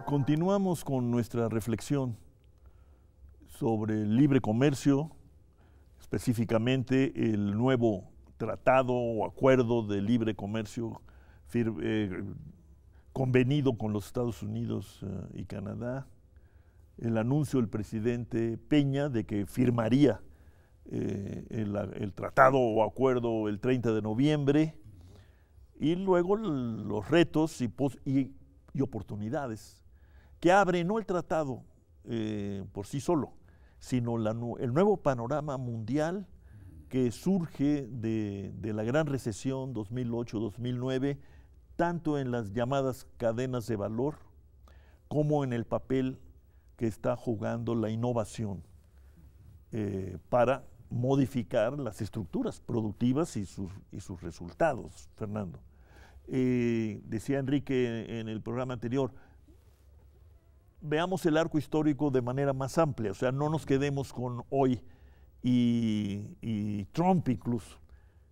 Continuamos con nuestra reflexión sobre el libre comercio, específicamente el nuevo tratado o acuerdo de libre comercio convenido con los Estados Unidos y Canadá, el anuncio del presidente Peña de que firmaría el tratado o acuerdo el 30 de noviembre, y luego los retos y oportunidades que abre no el tratado por sí solo, sino el nuevo panorama mundial que surge de la gran recesión 2008-2009, tanto en las llamadas cadenas de valor como en el papel que está jugando la innovación para modificar las estructuras productivas y sus resultados, Fernando. Decía Enrique en el programa anterior, veamos el arco histórico de manera más amplia, o sea, no nos quedemos con hoy y Trump incluso,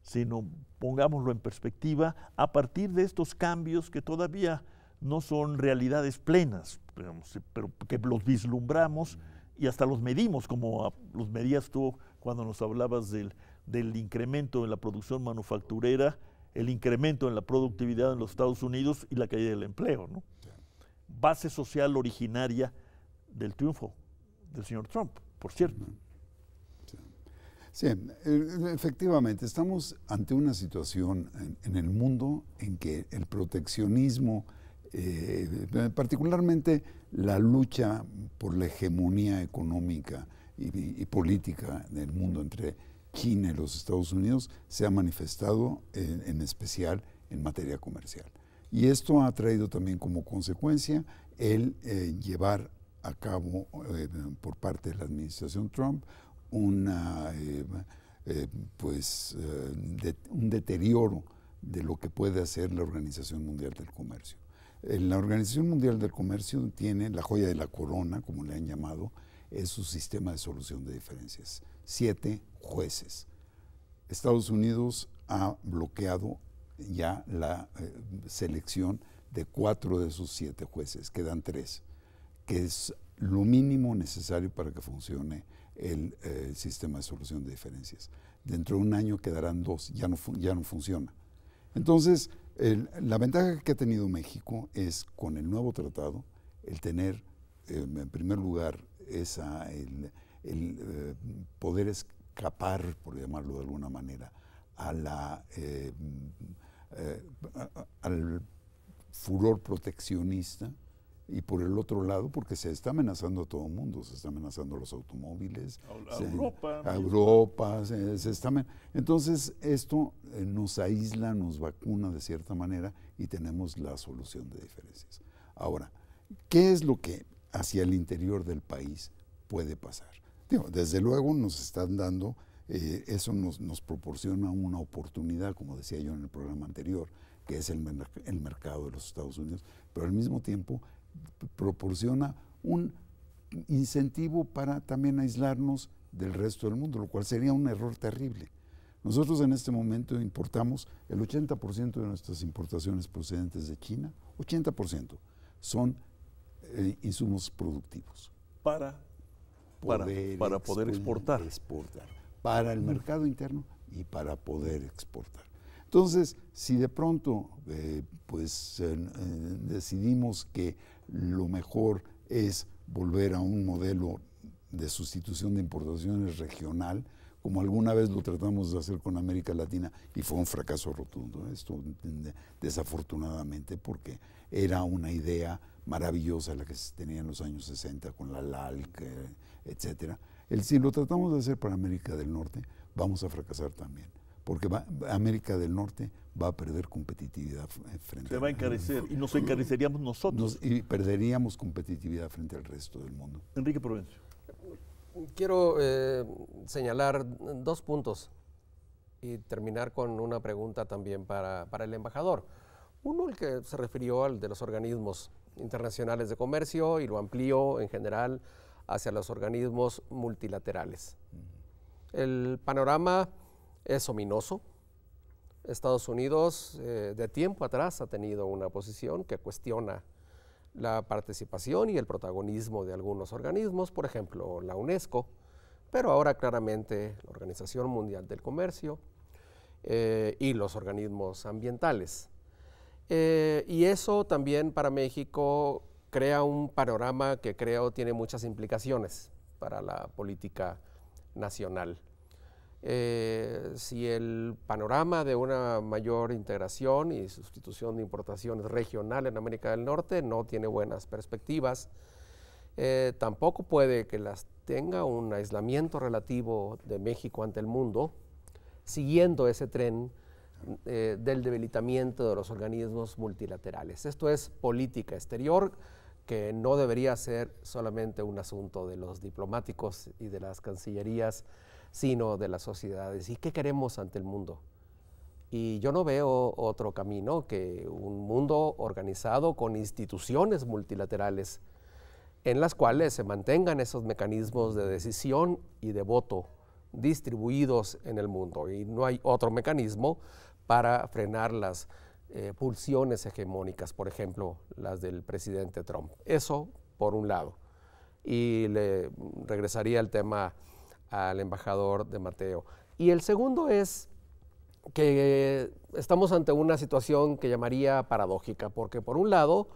sino pongámoslo en perspectiva a partir de estos cambios que todavía no son realidades plenas, digamos, pero que los vislumbramos y hasta los medimos, como los medías tú cuando nos hablabas del incremento en la producción manufacturera, el incremento en la productividad en los Estados Unidos y la caída del empleo, ¿no? Base social originaria del triunfo del señor Trump, por cierto. Sí, efectivamente, estamos ante una situación en el mundo en que el proteccionismo, particularmente la lucha por la hegemonía económica y política del mundo entre China y los Estados Unidos, se ha manifestado en especial en materia comercial. Y esto ha traído también como consecuencia el llevar a cabo por parte de la administración Trump un deterioro de lo que puede hacer la Organización Mundial del Comercio. La Organización Mundial del Comercio tiene la joya de la corona, como le han llamado, es su sistema de solución de diferencias. 7 jueces. Estados Unidos ha bloqueado ya la selección de 4 de esos 7 jueces, quedan 3, que es lo mínimo necesario para que funcione el sistema de solución de diferencias. Dentro de un año quedarán 2, ya no funciona. Entonces, la ventaja que ha tenido México es, con el nuevo tratado, el tener, en primer lugar, el poder escapar, por llamarlo de alguna manera, al furor proteccionista, y por el otro lado, porque se está amenazando a todo el mundo, se está amenazando a los automóviles, a Europa, entonces esto nos aísla, nos vacuna de cierta manera y tenemos la solución de diferencias. Ahora, ¿qué es lo que hacia el interior del país puede pasar? Desde luego nos están dando, eso nos proporciona una oportunidad, como decía yo en el programa anterior, que es el mercado de los Estados Unidos, pero al mismo tiempo proporciona un incentivo para también aislarnos del resto del mundo, lo cual sería un error terrible. Nosotros en este momento importamos el 80% de nuestras importaciones procedentes de China, 80% son insumos productivos. Para poder exportar. Para el mercado interno y para poder exportar. Entonces, si de pronto decidimos que lo mejor es volver a un modelo de sustitución de importaciones regional, como alguna vez lo tratamos de hacer con América Latina y fue un fracaso rotundo, esto desafortunadamente, porque era una idea maravillosa la que se tenía en los años 60 con la LALC, etcétera. Si lo tratamos de hacer para América del Norte, vamos a fracasar también, porque América del Norte va a perder competitividad frente se va a encarecer y nos encareceríamos nosotros. Y perderíamos competitividad frente al resto del mundo. Enrique Provencio. Quiero señalar 2 puntos y terminar con una pregunta también para el embajador. Uno, el que se refirió al de los organismos internacionales de comercio y lo amplió en general hacia los organismos multilaterales. El panorama es ominoso. Estados Unidos de tiempo atrás ha tenido una posición que cuestiona la participación y el protagonismo de algunos organismos, por ejemplo, la UNESCO, pero ahora claramente la Organización Mundial del Comercio y los organismos ambientales. Y eso también para México crea un panorama que creo tiene muchas implicaciones para la política nacional. Si el panorama de una mayor integración y sustitución de importaciones regionales en América del Norte no tiene buenas perspectivas, tampoco puede que las tenga un aislamiento relativo de México ante el mundo, siguiendo ese tren del debilitamiento de los organismos multilaterales. Esto es política exterior que no debería ser solamente un asunto de los diplomáticos y de las cancillerías, sino de las sociedades. ¿Y qué queremos ante el mundo? Y yo no veo otro camino que un mundo organizado con instituciones multilaterales en las cuales se mantengan esos mecanismos de decisión y de voto distribuidos en el mundo. Y no hay otro mecanismo para frenar las pulsiones hegemónicas, por ejemplo, las del presidente Trump. Eso por un lado. Y le regresaría el tema al embajador de Mateo. Y el segundo es que estamos ante una situación que llamaría paradójica, porque por un lado,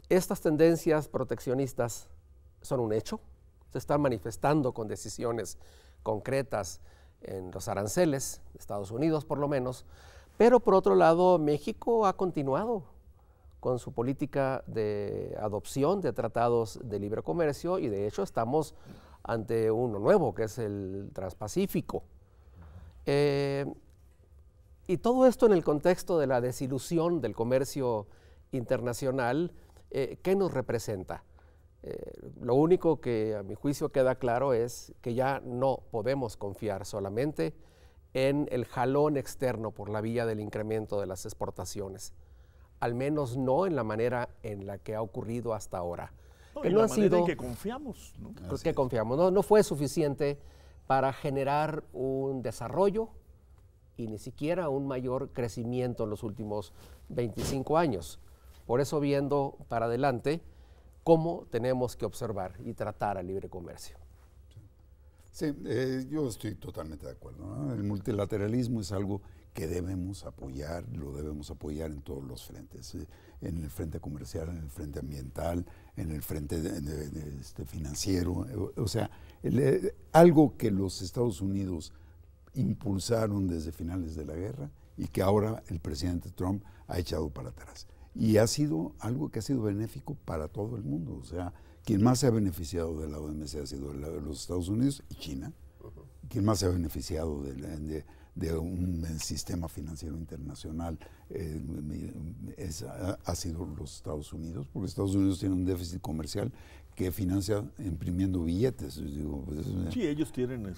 estas tendencias proteccionistas son un hecho, se están manifestando con decisiones concretas en los aranceles, Estados Unidos por lo menos, pero por otro lado, México ha continuado con su política de adopción de tratados de libre comercio y de hecho estamos ante uno nuevo, que es el Transpacífico. Y todo esto en el contexto de la desilusión del comercio internacional, ¿qué nos representa? Lo único que a mi juicio queda claro es que ya no podemos confiar solamente en el jalón externo por la vía del incremento de las exportaciones, al menos no en la manera en la que ha ocurrido hasta ahora. No, que no ha sido en que confiamos, ¿no? Que confiamos, no fue suficiente para generar un desarrollo y ni siquiera un mayor crecimiento en los últimos 25 años. Por eso, viendo para adelante, cómo tenemos que observar y tratar al libre comercio. Sí, yo estoy totalmente de acuerdo, ¿no? El multilateralismo es algo que debemos apoyar, lo debemos apoyar en todos los frentes, en el frente comercial, en el frente ambiental, en el frente financiero, o sea, algo que los Estados Unidos impulsaron desde finales de la guerra y que ahora el presidente Trump ha echado para atrás. Y ha sido algo que ha sido benéfico para todo el mundo, o sea, quien más se ha beneficiado de la OMC ha sido los Estados Unidos y China. Quien más se ha beneficiado de un sistema financiero internacional ha sido los Estados Unidos, porque Estados Unidos tiene un déficit comercial que financia imprimiendo billetes. Digo, pues, sí, ellos tienen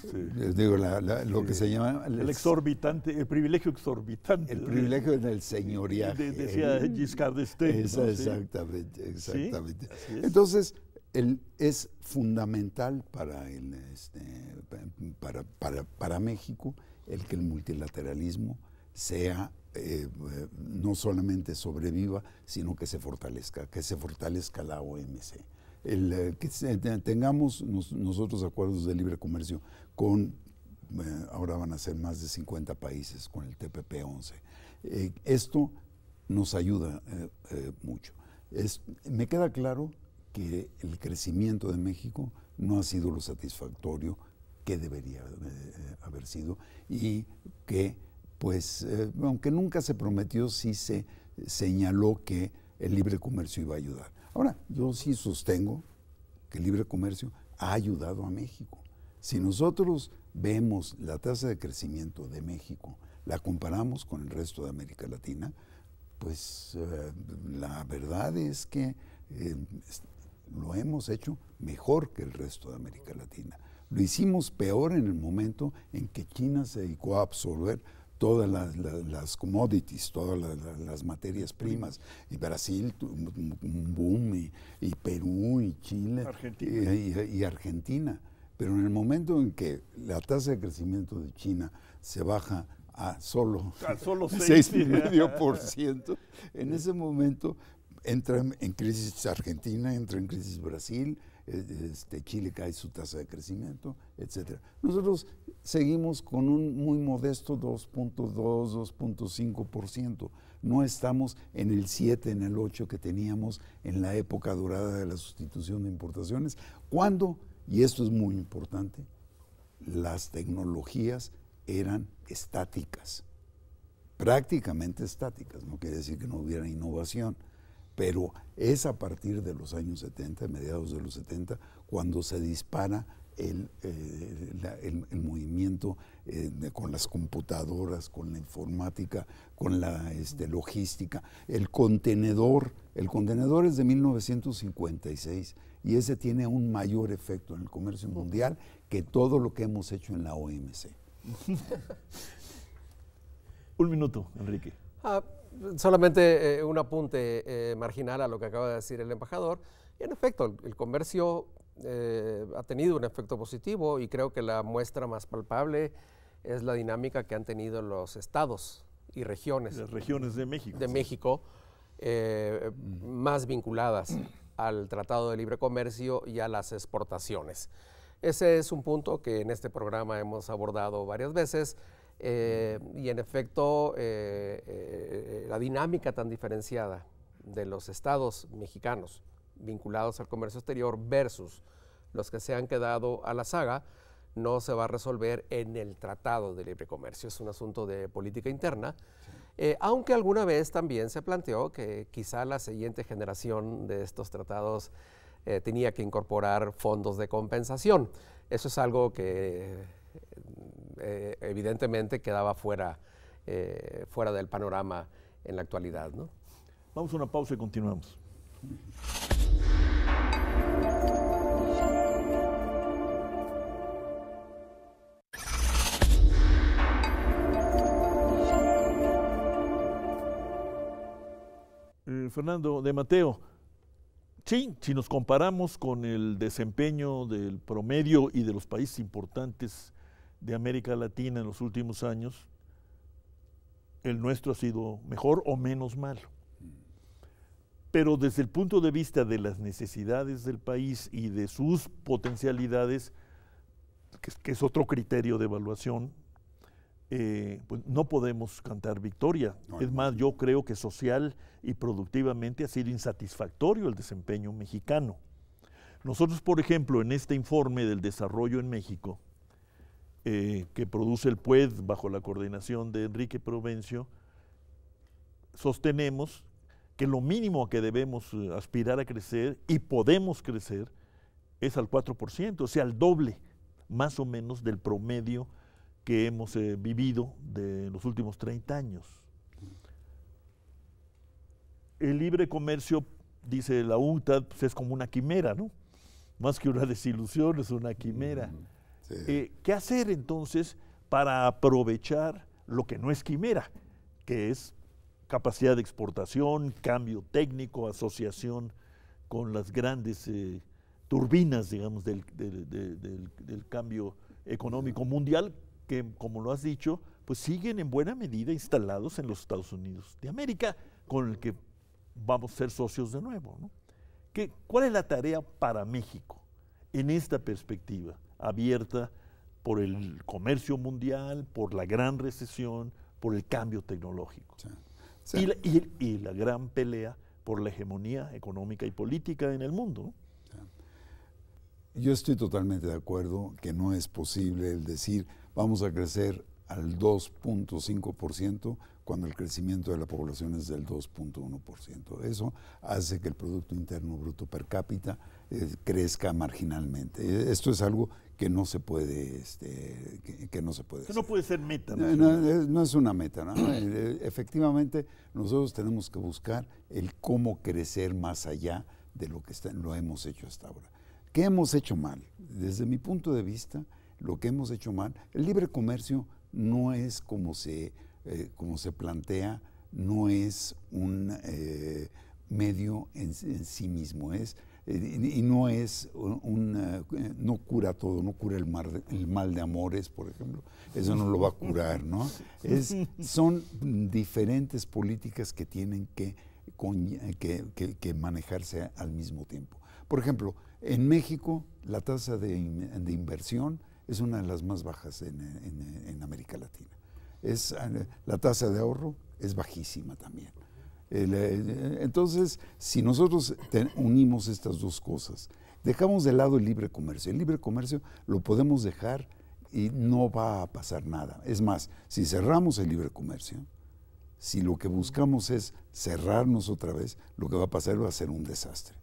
lo que se llama el exorbitante, el privilegio exorbitante. El privilegio del señoriaje. Decía Giscard d'Estaing. ¿No? Exactamente. ¿Sí? Entonces, es fundamental para México el que el multilateralismo sea, no solamente sobreviva, sino que se fortalezca la OMC. Que tengamos nosotros acuerdos de libre comercio con, ahora van a ser más de 50 países con el TPP-11. Esto nos ayuda mucho. Me queda claro que el crecimiento de México no ha sido lo satisfactorio que debería haber sido y que, pues, aunque nunca se prometió, sí se señaló que el libre comercio iba a ayudar. Ahora, yo sí sostengo que el libre comercio ha ayudado a México. Si nosotros vemos la tasa de crecimiento de México, la comparamos con el resto de América Latina, pues la verdad es que lo hemos hecho mejor que el resto de América Latina. Lo hicimos peor en el momento en que China se dedicó a absorber todas las commodities, todas las materias primas, y Brasil, un boom, y Perú, y Chile, y Argentina. Pero en el momento en que la tasa de crecimiento de China se baja a solo 6,5%, en ese momento entra en crisis Argentina, entra en crisis Brasil, Chile cae su tasa de crecimiento, etc. Nosotros seguimos con un muy modesto 2.2, 2.5%. No estamos en el 7, en el 8 que teníamos en la época dorada de la sustitución de importaciones, cuando, y esto es muy importante, las tecnologías eran estáticas, prácticamente estáticas. No quiere decir que no hubiera innovación, pero es a partir de los años 70, mediados de los 70, cuando se dispara el movimiento con las computadoras, con la informática, con la logística. El contenedor es de 1956 y ese tiene un mayor efecto en el comercio mundial que todo lo que hemos hecho en la OMC. Un minuto, Enrique. Solamente un apunte marginal a lo que acaba de decir el embajador. En efecto, el comercio ha tenido un efecto positivo y creo que la muestra más palpable es la dinámica que han tenido los estados y regiones. Las regiones de México. Más vinculadas al Tratado de Libre Comercio y a las exportaciones. Ese es un punto que en este programa hemos abordado varias veces. Y en efecto, la dinámica tan diferenciada de los estados mexicanos vinculados al comercio exterior versus los que se han quedado a la saga no se va a resolver en el Tratado de Libre Comercio. Es un asunto de política interna, aunque alguna vez también se planteó que quizá la siguiente generación de estos tratados tenía que incorporar fondos de compensación. Eso es algo que evidentemente quedaba fuera del panorama en la actualidad, ¿no? Vamos a una pausa y continuamos. Fernando de Mateo, sí, si nos comparamos con el desempeño del promedio y de los países importantes de América Latina en los últimos años, el nuestro ha sido mejor o menos malo. Pero desde el punto de vista de las necesidades del país y de sus potencialidades, que es otro criterio de evaluación, pues no podemos cantar victoria. Es más, yo creo que social y productivamente ha sido insatisfactorio el desempeño mexicano. Nosotros, por ejemplo, en este informe del desarrollo en México, que produce el PUED bajo la coordinación de Enrique Provencio, sostenemos que lo mínimo a que debemos aspirar a crecer y podemos crecer es al 4%, o sea, al doble más o menos del promedio que hemos vivido de los últimos 30 años. El libre comercio, dice la UNCTAD, pues es como una quimera, ¿no? Más que una desilusión, es una quimera. Sí. ¿Qué hacer entonces para aprovechar lo que no es quimera, que es capacidad de exportación, cambio técnico, asociación con las grandes turbinas, digamos, del cambio económico mundial, que, como lo has dicho, pues siguen en buena medida instalados en los Estados Unidos de América, con el que vamos a ser socios de nuevo, ¿no? ¿Cuál es la tarea para México en esta perspectiva abierta por el comercio mundial, por la gran recesión, por el cambio tecnológico? Sí. Sí. Y la gran pelea por la hegemonía económica y política en el mundo, ¿no? Yo estoy totalmente de acuerdo que no es posible el decir vamos a crecer al 2.5% cuando el crecimiento de la población es del 2.1%. Eso hace que el Producto Interno Bruto per cápita crezca marginalmente. Esto es algo que no se puede, que no se puede hacer. No puede ser meta. No es una meta, ¿no? Efectivamente, nosotros tenemos que buscar el cómo crecer más allá de lo que lo hemos hecho hasta ahora. ¿Qué hemos hecho mal? Desde mi punto de vista, lo que hemos hecho mal, el libre comercio no es como se plantea, no es un medio en sí mismo, y no es no cura todo, no cura el mal de amores, por ejemplo, eso no lo va a curar, ¿no? Son diferentes políticas que tienen que que manejarse al mismo tiempo. Por ejemplo, en México la tasa de inversión es una de las más bajas en América Latina. La tasa de ahorro es bajísima también. Entonces, si nosotros unimos estas dos cosas, dejamos de lado el libre comercio lo podemos dejar y no va a pasar nada. Es más, si cerramos el libre comercio, si lo que buscamos es cerrarnos otra vez, lo que va a pasar va a ser un desastre.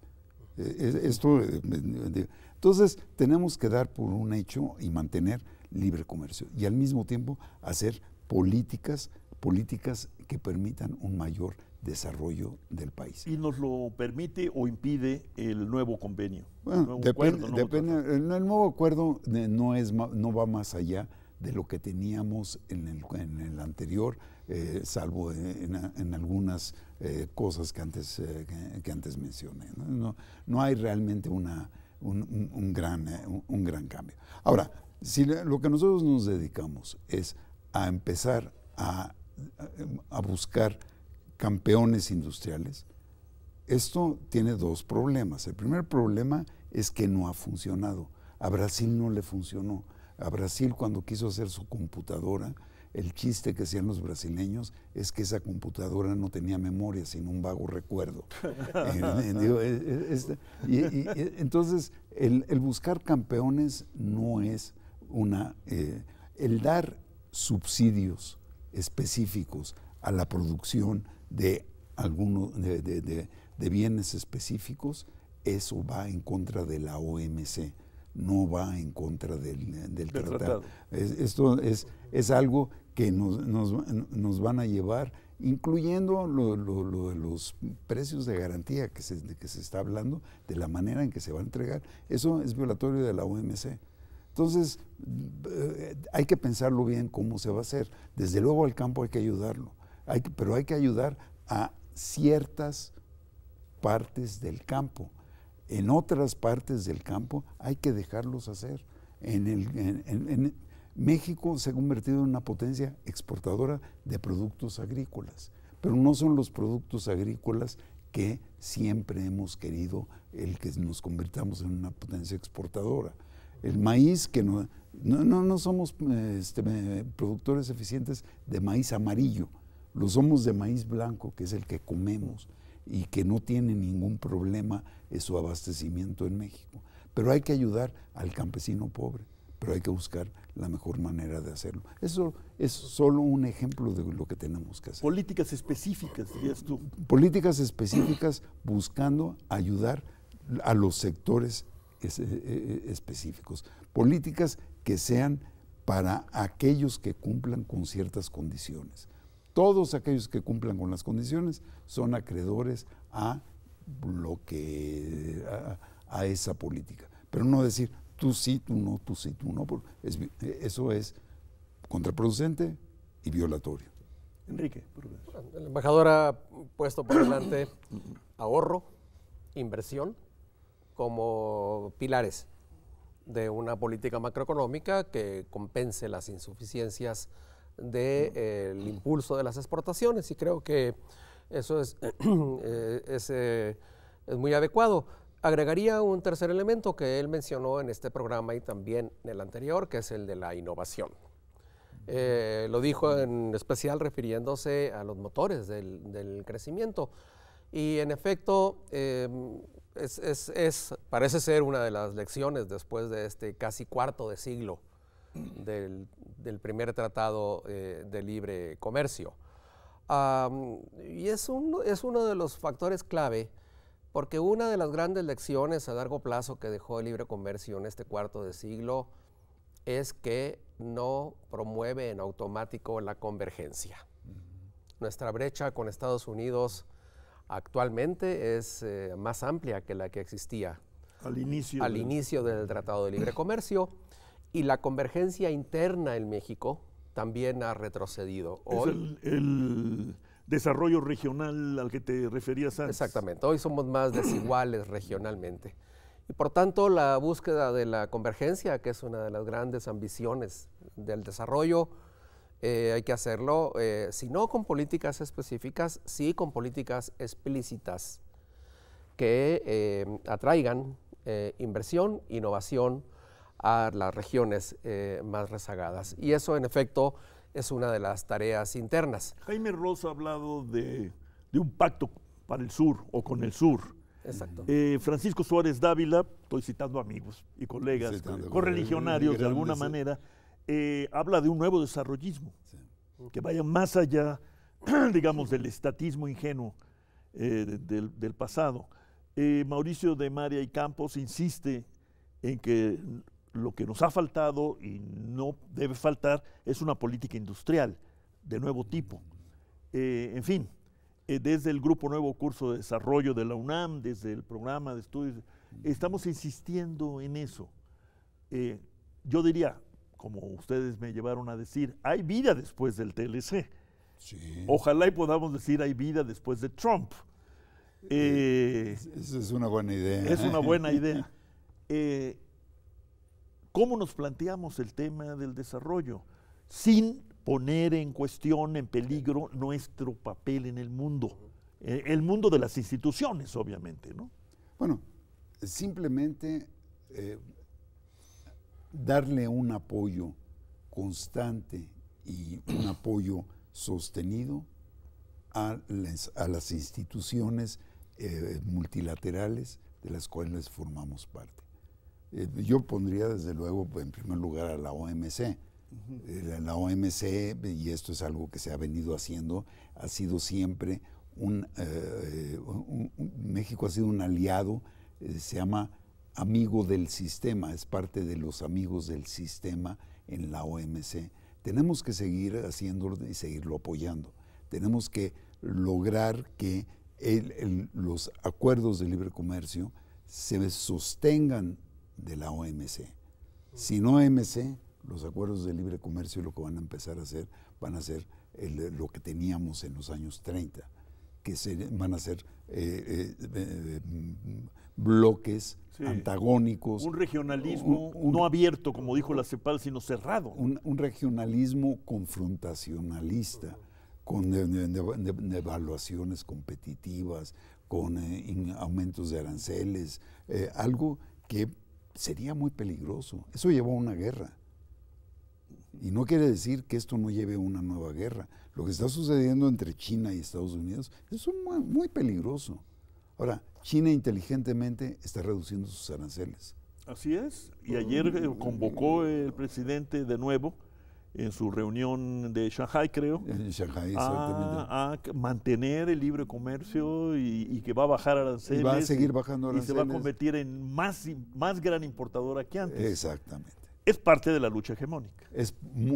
Entonces, tenemos que dar por un hecho y mantener libre comercio y al mismo tiempo hacer políticas que permitan un mayor desarrollo del país. ¿Y nos lo permite o impide el nuevo convenio? Bueno, depende. El nuevo acuerdo no va más allá de lo que teníamos en el anterior, salvo en algunas cosas que antes mencioné. No hay realmente un gran cambio. Ahora, si lo que nosotros nos dedicamos es a empezar a buscar campeones industriales, esto tiene dos problemas. El primer problema es que no ha funcionado. A Brasil no le funcionó. A Brasil, cuando quiso hacer su computadora, el chiste que hacían los brasileños es que esa computadora no tenía memoria, sino un vago recuerdo. Entonces, el buscar campeones no es el dar subsidios específicos a la producción de bienes específicos, eso va en contra de la OMC, no va en contra del tratado. Esto es algo que nos van a llevar, incluyendo lo de los precios de garantía de que se está hablando, de la manera en que se va a entregar. Eso es violatorio de la OMC. Entonces, hay que pensarlo bien cómo se va a hacer. Desde luego al campo hay que ayudarlo, pero hay que ayudar a ciertas partes del campo. En otras partes del campo hay que dejarlos hacer. México se ha convertido en una potencia exportadora de productos agrícolas, pero no son los productos agrícolas que siempre hemos querido el que nos convirtamos en una potencia exportadora. El maíz, que no somos productores eficientes de maíz amarillo, lo somos de maíz blanco, que es el que comemos y que no tiene ningún problema en su abastecimiento en México. Pero hay que ayudar al campesino pobre, pero hay que buscar la mejor manera de hacerlo. Eso es solo un ejemplo de lo que tenemos que hacer. Políticas específicas, dirías tú. Políticas específicas buscando ayudar a los sectores específicos. Políticas que sean para aquellos que cumplan con ciertas condiciones. Todos aquellos que cumplan con las condiciones son acreedores a esa política. Pero no decir tú sí, tú no, tú sí, tú no. Eso es contraproducente y violatorio. Enrique. El embajador ha puesto por delante ahorro, inversión, como pilares de una política macroeconómica que compense las insuficiencias del impulso de las exportaciones, y creo que eso es muy adecuado. Agregaría un tercer elemento que él mencionó en este programa y también en el anterior, que es el de la innovación. Lo dijo en especial refiriéndose a los motores del crecimiento, y en efecto parece ser una de las lecciones después de este casi cuarto de siglo del primer tratado de libre comercio. Y es uno de los factores clave, porque una de las grandes lecciones a largo plazo que dejó el libre comercio en este cuarto de siglo es que no promueve en automático la convergencia. Nuestra brecha con Estados Unidos actualmente es más amplia que la que existía al inicio del Tratado de Libre Comercio, y la convergencia interna en México también ha retrocedido. Hoy, es el desarrollo regional al que te referías antes. Exactamente, hoy somos más desiguales regionalmente. Y por tanto, la búsqueda de la convergencia, que es una de las grandes ambiciones del desarrollo, hay que hacerlo, si no con políticas específicas, sí con políticas explícitas que atraigan inversión, innovación a las regiones más rezagadas. Y eso, en efecto, es una de las tareas internas. Jaime Ross ha hablado de un pacto para el sur o con el sur. Exacto. Francisco Suárez Dávila, estoy citando amigos y colegas, correligionarios de alguna manera, habla de un nuevo desarrollismo, que vaya más allá, digamos, del estatismo ingenuo del pasado. Mauricio de María y Campos insiste en que lo que nos ha faltado y no debe faltar es una política industrial de nuevo tipo. En fin, desde el Grupo Nuevo Curso de Desarrollo de la UNAM, desde el programa de estudios, estamos insistiendo en eso. Yo diría, como ustedes me llevaron a decir, hay vida después del TLC. Sí. Ojalá y podamos decir hay vida después de Trump. Esa es una buena idea. Es una buena idea. ¿Cómo nos planteamos el tema del desarrollo sin poner en cuestión, en peligro, nuestro papel en el mundo de las instituciones, obviamente, ¿no? Bueno, simplemente darle un apoyo constante y un apoyo sostenido a las instituciones multilaterales de las cuales formamos parte. Yo pondría desde luego en primer lugar a la OMC. La OMC, y esto es algo que se ha venido haciendo, ha sido siempre México ha sido un aliado, se llama amigo del sistema, es parte de los amigos del sistema en la OMC. Tenemos que seguir haciéndolo y seguirlo apoyando. Tenemos que lograr que los acuerdos de libre comercio se sostengan de la OMC. Sin OMC, los acuerdos de libre comercio lo que van a empezar a hacer, van a ser lo que teníamos en los años 30, que van a ser bloques antagónicos. Un regionalismo no abierto, como dijo la CEPAL, sino cerrado. Un regionalismo confrontacionalista, con devaluaciones competitivas, con aumentos de aranceles, algo que sería muy peligroso. Eso llevó a una guerra. Y no quiere decir que esto no lleve a una nueva guerra. Lo que está sucediendo entre China y Estados Unidos es muy peligroso. Ahora, China inteligentemente está reduciendo sus aranceles. Así es. Y ayer convocó el presidente de nuevo en su reunión de Shanghái, creo. En Shanghái, exactamente. A mantener el libre comercio y que va a bajar aranceles. Y va a seguir bajando aranceles. Y se va a convertir en más gran importadora que antes. Exactamente. Es parte de la lucha hegemónica. Es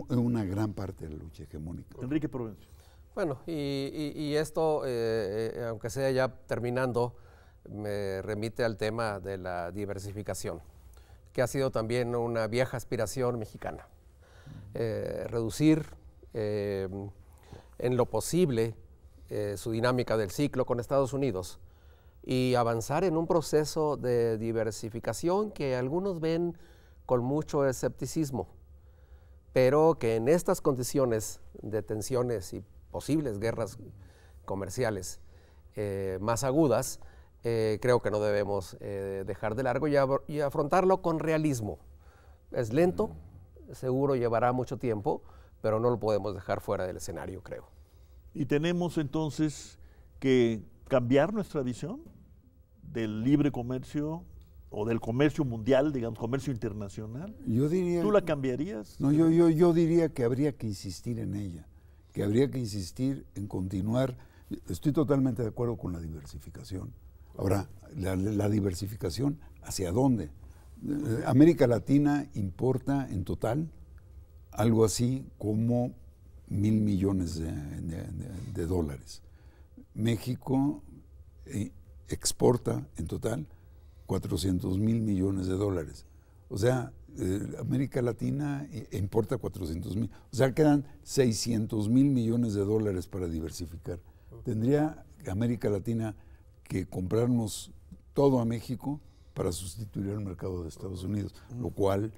una gran parte de la lucha hegemónica. Enrique Provencio. Bueno, y esto, aunque sea ya terminando, me remite al tema de la diversificación, que ha sido también una vieja aspiración mexicana. Reducir en lo posible su dinámica del ciclo con Estados Unidos y avanzar en un proceso de diversificación que algunos ven con mucho escepticismo, pero que en estas condiciones de tensiones y posibles guerras comerciales más agudas, creo que no debemos dejar de largo y afrontarlo con realismo. Es lento, seguro llevará mucho tiempo, pero no lo podemos dejar fuera del escenario, creo. Y tenemos entonces que cambiar nuestra visión del libre comercio o del comercio mundial, digamos, comercio internacional. Yo diría... ¿Tú la cambiarías? No, yo diría que habría que insistir en ella, que habría que insistir en continuar. Estoy totalmente de acuerdo con la diversificación. Ahora, la diversificación, ¿hacia dónde? América Latina importa en total algo así como 1,000 millones de dólares. México exporta en total 400,000 millones de dólares. O sea, América Latina importa 400,000. O sea, quedan 600,000 millones de dólares para diversificar. Tendría América Latina que comprarnos todo a México para sustituir el mercado de Estados Unidos, lo cual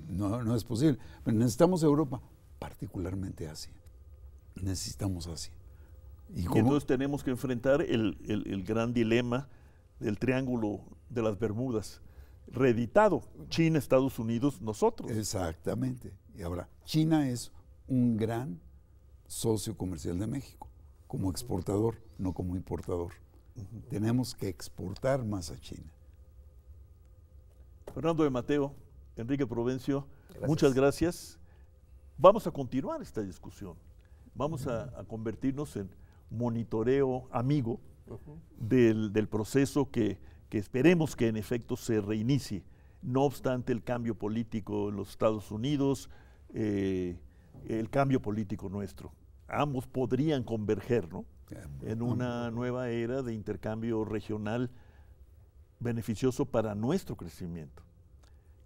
no es posible. Pero necesitamos Europa. particularmente Asia. Necesitamos Asia. Y entonces tenemos que enfrentar el gran dilema del Triángulo de las Bermudas, reeditado, China, Estados Unidos, nosotros. Exactamente. Y ahora, China es un gran socio comercial de México, como exportador, no como importador. Tenemos que exportar más a China. Fernando de Mateo, Enrique Provencio, muchas gracias. Vamos a continuar esta discusión. Vamos a convertirnos en monitoreo amigo del proceso que esperemos que en efecto se reinicie. No obstante el cambio político en los Estados Unidos, el cambio político nuestro. Ambos podrían converger, ¿no?, en una nueva era de intercambio regional beneficioso para nuestro crecimiento.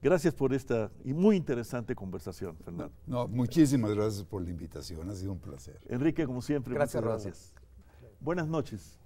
Gracias por esta y muy interesante conversación, Fernando. No, muchísimas gracias por la invitación, ha sido un placer. Enrique, como siempre, gracias, muchas gracias. Buenas noches.